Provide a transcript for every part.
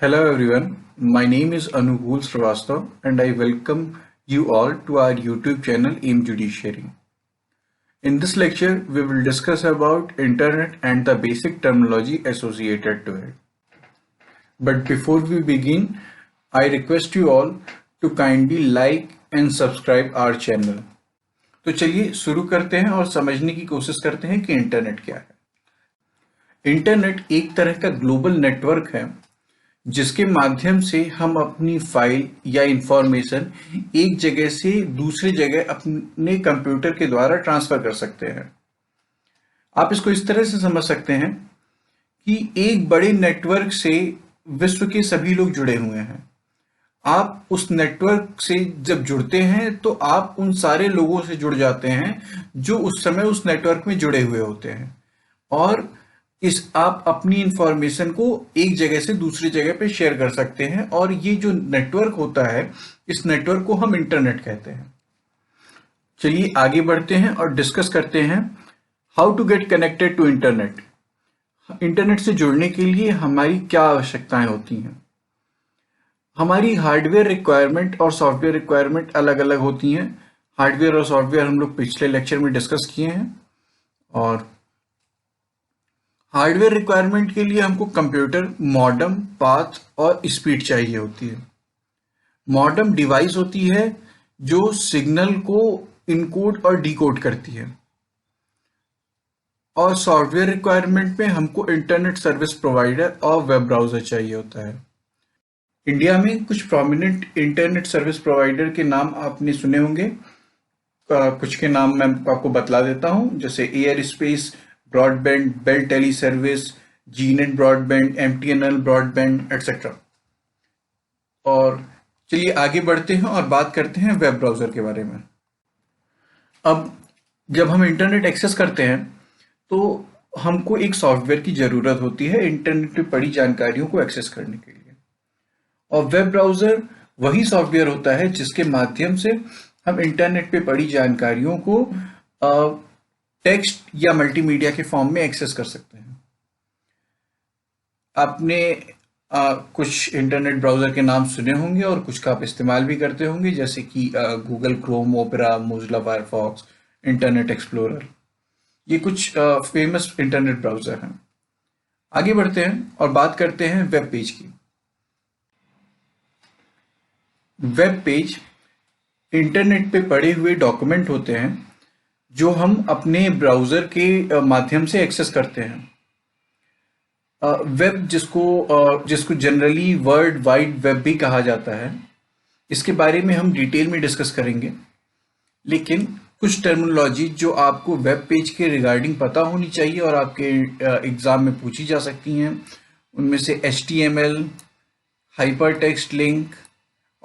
Hello everyone, my name is Anugul Srivastav and I welcome you all to our YouTube channel AIM Judiciary. In this lecture, we will discuss about Internet and the basic terminology associated to it. But before we begin, I request you all to kindly like and subscribe our channel. तो चलिए शुरू करते हैं और समझने की कोशिश करते हैं कि इंटरनेट क्या है। इंटरनेट एक तरह का ग्लोबल नेटवर्क है जिसके माध्यम से हम अपनी फाइल या इंफॉर्मेशन एक जगह से दूसरी जगह अपने कंप्यूटर के द्वारा ट्रांसफर कर सकते हैं। आप इसको इस तरह से समझ सकते हैं कि एक बड़े नेटवर्क से विश्व के सभी लोग जुड़े हुए हैं। आप उस नेटवर्क से जब जुड़ते हैं तो आप उन सारे लोगों से जुड़ जाते हैं जो उस समय उस नेटवर्क में जुड़े हुए होते हैं और आप अपनी इंफॉर्मेशन को एक जगह से दूसरी जगह पे शेयर कर सकते हैं और ये जो नेटवर्क होता है इस नेटवर्क को हम इंटरनेट कहते हैं। चलिए आगे बढ़ते हैं और डिस्कस करते हैं how to get connected to internet. Internet से जुड़ने के लिए हमारी क्या आवश्यकताएं होती हैं। हमारी हार्डवेयर रिक्वायरमेंट और सॉफ्टवेयर रिक्वायरमेंट अलग अलग होती हैं। हार्डवेयर और सॉफ्टवेयर हम लोग पिछले लेक्चर में डिस्कस किए हैं और हार्डवेयर रिक्वायरमेंट के लिए हमको कंप्यूटर, मॉडेम, पाथ और स्पीड चाहिए होती है। मॉडेम डिवाइस होती है जो सिग्नल को इनकोड और डिकोड करती है और सॉफ्टवेयर रिक्वायरमेंट में हमको इंटरनेट सर्विस प्रोवाइडर और वेब ब्राउजर चाहिए होता है। इंडिया में कुछ प्रोमिनेंट इंटरनेट सर्विस प्रोवाइडर के नाम आपने सुने होंगे। कुछ के नाम मैं आपको बतला देता हूं, जैसे Airspace broadband, Bell tele service, Gnet broadband, MTNL broadband etcetera. और चलिए आगे बढ़ते हैं और बात करते हैं वेब ब्राउजर के बारे में। अब जब हम इंटरनेट एक्सेस करते हैं तो हमको एक सॉफ्टवेयर की जरूरत होती है इंटरनेट पे पड़ी जानकारियों को एक्सेस करने के लिए, और वेब ब्राउजर वही सॉफ्टवेयर होता है जिसके माध्यम से हम इंटरनेट पे पड़ी जानकारियों को टेक्स्ट या मल्टीमीडिया के फॉर्म में एक्सेस कर सकते हैं। आपने कुछ इंटरनेट ब्राउजर के नाम सुने होंगे और कुछ का आप इस्तेमाल भी करते होंगे, जैसे कि Google Chrome, opera, Mozilla Firefox, internet explorer. ये कुछ फेमस इंटरनेट ब्राउजर हैं। आगे बढ़ते हैं और बात करते हैं वेब पेज की। वेब पेज इंटरनेट पे पड़े हुए डॉक्यूमेंट होते हैं जो हम अपने ब्राउजर के माध्यम से एक्सेस करते हैं। वेब जिसको जनरली वर्ल्ड वाइड वेब भी कहा जाता है, इसके बारे में हम डिटेल में डिस्कस करेंगे, लेकिन कुछ टर्मिनोलॉजी जो आपको वेब पेज के रिगार्डिंग पता होनी चाहिए और आपके एग्जाम में पूछी जा सकती हैं, उनमें से HTML, हाइपरटेक्स्ट लिंक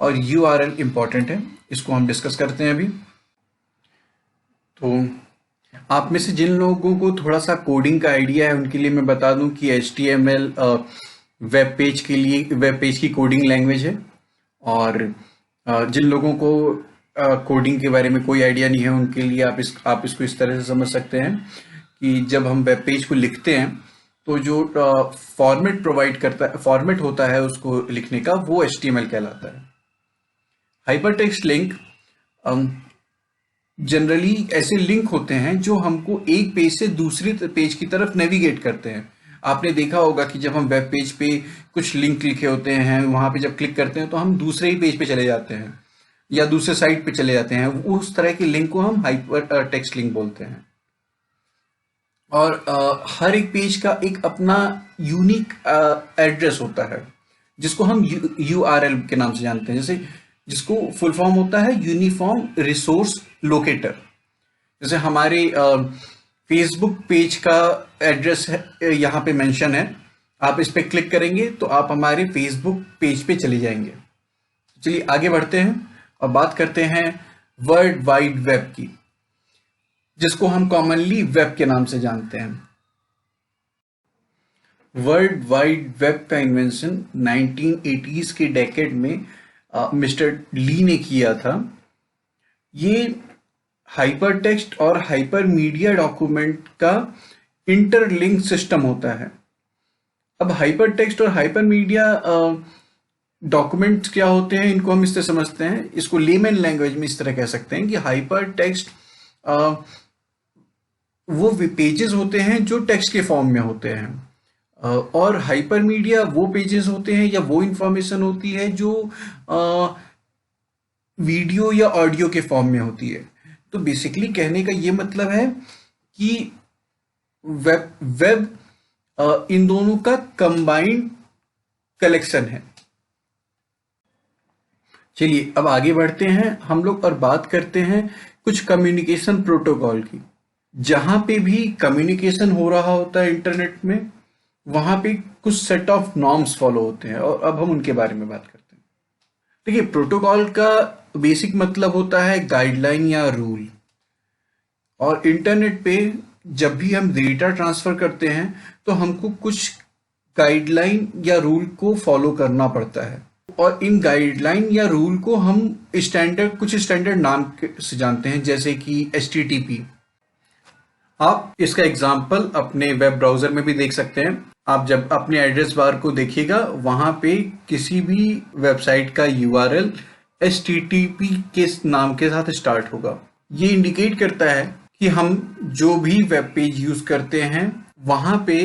और URL इंपॉर्टेंट है। इसको हम डिस्कस करते हैं अभी। तो आप में से जिन लोगों को थोड़ा सा कोडिंग का आइडिया है उनके लिए मैं बता दूं कि HTML वेब पेज की कोडिंग लैंग्वेज है, और जिन लोगों को कोडिंग के बारे में कोई आइडिया नहीं है उनके लिए आप इसको इस तरह से समझ सकते हैं कि जब हम वेब पेज को लिखते हैं तो जो फॉर्मेट होता है उसको लिखने का, वो HTML कहलाता है। हाइपरटेक्स्ट लिंक जनरली ऐसे लिंक होते हैं जो हमको एक पेज से दूसरी पेज की तरफ नेविगेट करते हैं। आपने देखा होगा कि जब हम वेब पेज पे कुछ लिंक लिखे होते हैं, वहां पे जब क्लिक करते हैं तो हम दूसरे ही पेज पे चले जाते हैं या दूसरे साइट पे चले जाते हैं। उस तरह के लिंक को हम हाइपर टेक्स्ट लिंक बोलते हैं। और हर एक पेज का एक अपना यूनिक एड्रेस होता है जिसको हम URL के नाम से जानते हैं, जैसे जिसको फुल फॉर्म होता है यूनिफॉर्म रिसोर्स लोकेटर। जैसे हमारे फेसबुक पेज का एड्रेस है, यहाँ पे मेंशन है। आप इस पे क्लिक करेंगे तो आप हमारे फेसबुक पेज पे चले जाएंगे। चलिए आगे बढ़ते हैं और बात करते हैं वर्ल्ड वाइड वेब की, जिसको हम कॉमनली वेब के नाम से जानते हैं। वर्ल्ड वाइड वेब का इन्वेंशन 1980s के डेकेड में मिस्टर ली ने किया था। ये हाइपरटेक्स्ट और हाइपरमीडिया डॉक्यूमेंट का इंटरलिंक सिस्टम होता है। अब हाइपर टेक्स्ट और हाइपर मीडिया डॉक्यूमेंट्स क्या होते हैं, इनको हम इस तरह समझते हैं, इसको लेमैन लैंग्वेज में इस तरह कह सकते हैं कि हाइपर टेक्स्ट वो पेजेस होते हैं जो टेक्स्ट के फॉर्म में होते हैं, और हाइपर मीडिया वो पेजेस होते हैं या वो इंफॉर्मेशन होती है जो वीडियो या ऑडियो के फॉर्म में होती है। तो बेसिकली कहने का ये मतलब है कि वेब इन दोनों का कंबाइंड कलेक्शन है। चलिए अब आगे बढ़ते हैं हम लोग और बात करते हैं कुछ कम्युनिकेशन प्रोटोकॉल की। जहां पे भी कम्युनिकेशन हो रहा होता है इंटरनेट में, वहां पे कुछ सेट ऑफ नॉर्म्स फॉलो होते हैं, और अब हम उनके बारे में बात करते हैं। देखिए, प्रोटोकॉल का बेसिक मतलब होता है गाइडलाइन या रूल, और इंटरनेट पे जब भी हम डेटा ट्रांसफर करते हैं तो हमको कुछ गाइडलाइन या रूल को फॉलो करना पड़ता है, और इन गाइडलाइन या रूल को हम कुछ स्टैंडर्ड नाम से जानते हैं, जैसे कि HTTP। आप इसका एग्जाम्पल अपने वेब ब्राउजर में भी देख सकते हैं। आप जब अपने एड्रेस बार को देखिएगा, वहां पे किसी भी वेबसाइट का URL HTTP के नाम के साथ स्टार्ट होगा। ये इंडिकेट करता है कि हम जो भी वेब पेज यूज करते हैं वहां पे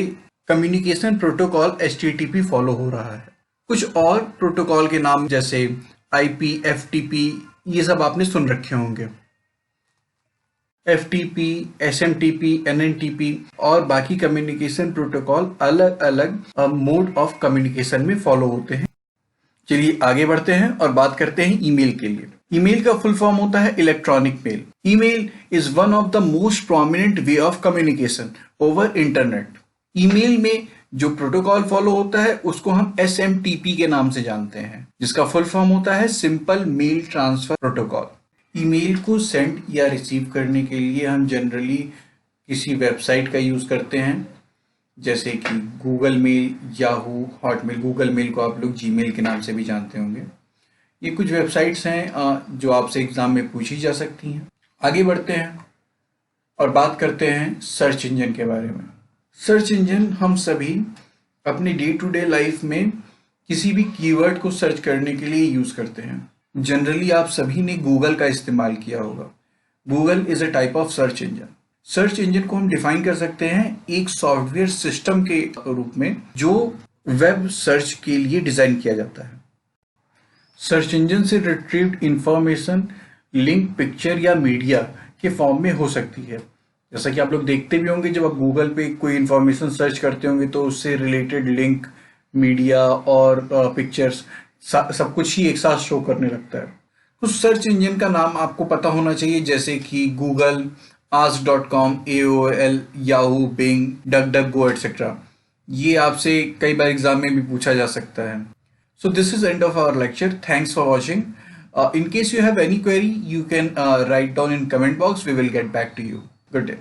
कम्युनिकेशन प्रोटोकॉल HTTP फॉलो हो रहा है। कुछ और प्रोटोकॉल के नाम जैसे IP, FTP, ये सब आपने सुन रखे होंगे। FTP, SMTP, NNTP और बाकी कम्युनिकेशन प्रोटोकॉल अलग अलग मोड ऑफ कम्युनिकेशन में फॉलो होते हैं। चलिए आगे बढ़ते हैं और बात करते हैं ईमेल के लिए। ईमेल का फुल फॉर्म होता है electronic mail. Email is one of the most prominent way of communication over internet. Email में जो प्रोटोकॉल फॉलो होता है उसको हम SMTP के नाम से जानते हैं, जिसका फुल फॉर्म होता है simple mail transfer protocol. Email को सेंड या रिसीव करने के लिए हम जनरली किसी वेबसाइट का यूज करते हैं, जैसे कि Google mail, Yahoo, Hotmail. Google mail को आप लोग जीमेल के नाम से भी जानते होंगे। ये कुछ वेबसाइट्स हैं जो आपसे एग्जाम में पूछी जा सकती हैं। आगे बढ़ते हैं और बात करते हैं सर्च इंजन के बारे में। सर्च इंजन हम सभी अपने डे टू डे लाइफ में किसी भी कीवर्ड को सर्च करने के लिए यूज करते हैं। जनरली आप सभी ने गूगल का इस्तेमाल किया होगा। Google is a type of search engine. Search engine को हम डिफाइन कर सकते हैं एक सॉफ्टवेयर सिस्टम के रूप में जो वेब सर्च के लिए डिजाइन किया जाता है। सर्च इंजन से रिट्रीव्ड इंफॉर्मेशन लिंक, पिक्चर या मीडिया के फॉर्म में हो सकती है। जैसा कि आप लोग देखते भी होंगे, जब आप गूगल पे कोई इंफॉर्मेशन सर्च करते होंगे तो उससे रिलेटेड लिंक, मीडिया और पिक्चर्स सब कुछ ही एक साथ शो करने लगता है। कुछ सर्च इंजन का नाम आपको पता होना चाहिए, जैसे कि Google, ask.com, AOL, Yahoo, Bing, DuckDuckGo etcetera. ये आपसे कई बार एग्जाम में भी पूछा जा सकता है। So this is end of our lecture. Thanks for watching. In case you have any query, you can write down in comment box. We will get back to you. Good day.